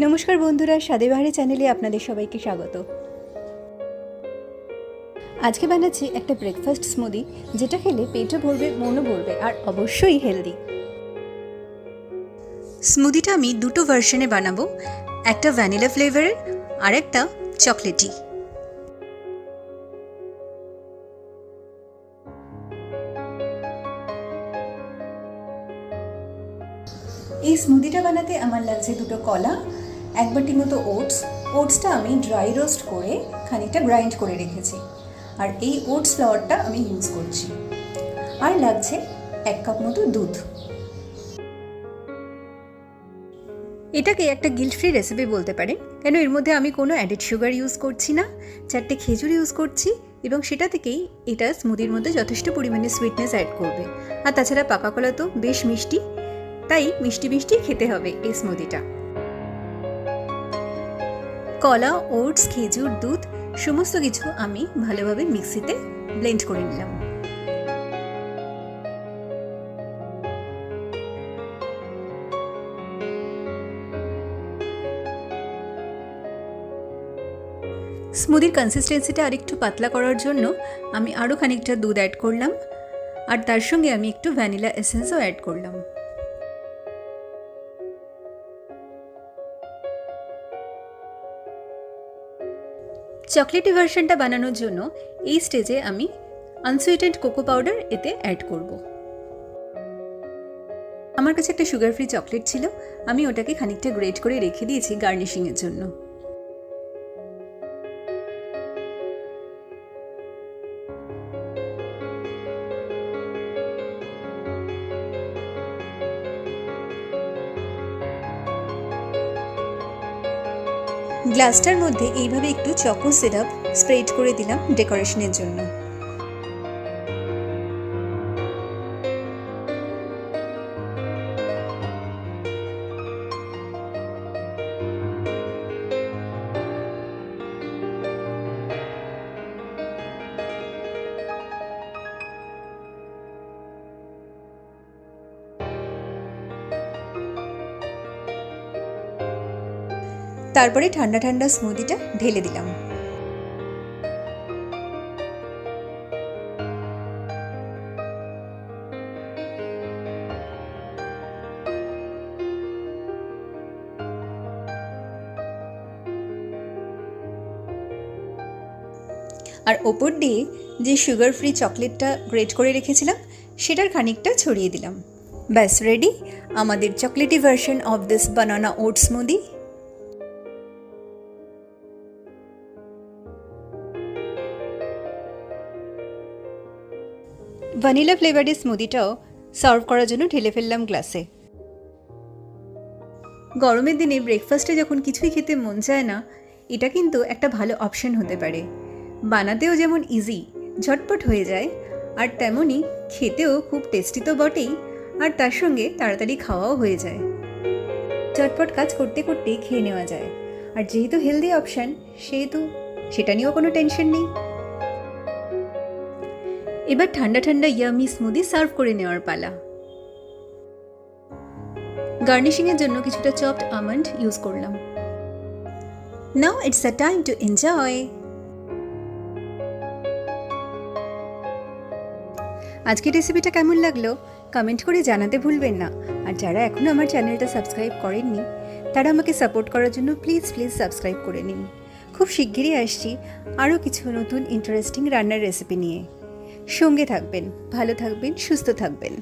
নমস্কার বন্ধুরা, স্বাদে বাহারে চ্যানেলে আপনাদের সবাইকে স্বাগত। আজকে বানাচ্ছি একটা ব্রেকফাস্ট স্মুদি, যেটা খেলে পেটও ভরবে, মনও ভরবে, আর অবশ্যই হেলদি। স্মুদিটা আমি দুটো ভার্সনে বানাবো, একটা ভ্যানিলা ফ্লেভারের আর একটা চকলেটি। এই স্মুদিটা বানাতে আমার লাগছে দুটো কলা, এক বাটি মতো ওটসটা আমি ড্রাই রোস্ট করে খানিকটা গ্রাইন্ড করে রেখেছি, আর এই ওটস ফ্লাওয়ারটা আমি ইউজ করছি। আর লাগছে 1 কাপ মতো দুধ। এটাকে একটা গিল্ট ফ্রি রেসিপি বলতে পারেন, কেন এর মধ্যে আমি কোনো অ্যাডেড সুগার ইউজ করছি না, 4টে খেজুর ইউজ করছি, এবং সেটা থেকেই এটা স্মুদির মধ্যে যথেষ্ট পরিমাণে সুইটনেস অ্যাড করবে। আর তাছাড়া পাকা কলা তো বেশ মিষ্টি, তাই মিষ্টি মিষ্টি খেতে হবে এই স্মুদিটা। কলা, ওটস, খেজুর, দুধ সমস্ত কিছু আমি ভালোভাবে মিক্সিতে ব্লেন্ড করে নিলাম। স্মুদির কনসিস্টেন্সিটা আরেকটু পাতলা করার জন্য আমি আরও খানিকটা দুধ অ্যাড করলাম, আর তার সঙ্গে আমি একটু ভ্যানিলা এসেন্সও অ্যাড করলাম। চকলেটি ভার্সনটা বানানোর জন্য এই স্টেজে আমি আনসুইটেন্ড কোকো পাউডার এতে অ্যাড করব। আমার কাছে একটা সুগার ফ্রি চকলেট ছিল, আমি ওটাকে খানিকটা গ্রেট করে রেখে দিয়েছি গার্নিশিংয়ের জন্য। গ্লাসটার মধ্যে এইভাবে একটু চকো সিরাপ স্প্রেড করে দিলাম ডেকোরেশনের জন্য। তারপরে ঠান্ডা ঠান্ডা স্মুদিটা ঢেলে দিলাম। আর ওপর দিয়ে যে সুগার ফ্রি চকলেটটা গ্রেট করে রেখেছিলাম সেটার খানিকটা ছড়িয়ে দিলাম। ব্যাস রেডি আমাদের chocolatey version of this banana oat smoothie. Vanilla ফ্লেভারের স্মুদিটাও সার্ভ করার জন্য ঢেলে ফেললাম গ্লাসে। গরমের দিনে ব্রেকফাস্টে যখন কিছুই খেতে মন চায় না, এটা কিন্তু একটা ভালো অপশন হতে পারে। বানাতেও যেমন ইজি, ঝটপট হয়ে যায়, আর তেমনই খেতেও খুব টেস্টি তো বটেই, আর তার সঙ্গে তাড়াতাড়ি খাওয়াও হয়ে যায়। ঝটপট কাজ করতে করতেই খেয়ে নেওয়া যায়, আর যেহেতু হেলদি অপশন সেহেতু সেটা নিয়েও কোনো টেনশন নেই। এবার ঠান্ডা ঠান্ডা ইয়ামি স্মুদি সার্ভ করে নেওয়ার পালা। গার্নিশিংয়ের জন্য কিছুটা চপড আমন্ড ইউজ করলাম। Now it's the time to enjoy. আজকের রেসিপিটা কেমন লাগলো কমেন্ট করে জানাতে ভুলবেন না, আর যারা এখনও আমার চ্যানেলটা সাবস্ক্রাইব করেননি তারা আমাকে সাপোর্ট করার জন্য প্লিজ সাবস্ক্রাইব করে নিন। খুব শিগগিরই আসছি আরও কিছু নতুন ইন্টারেস্টিং রান্নার রেসিপি নিয়ে। সঙ্গে থাকবেন, ভালো থাকবেন, সুস্থ থাকবেন।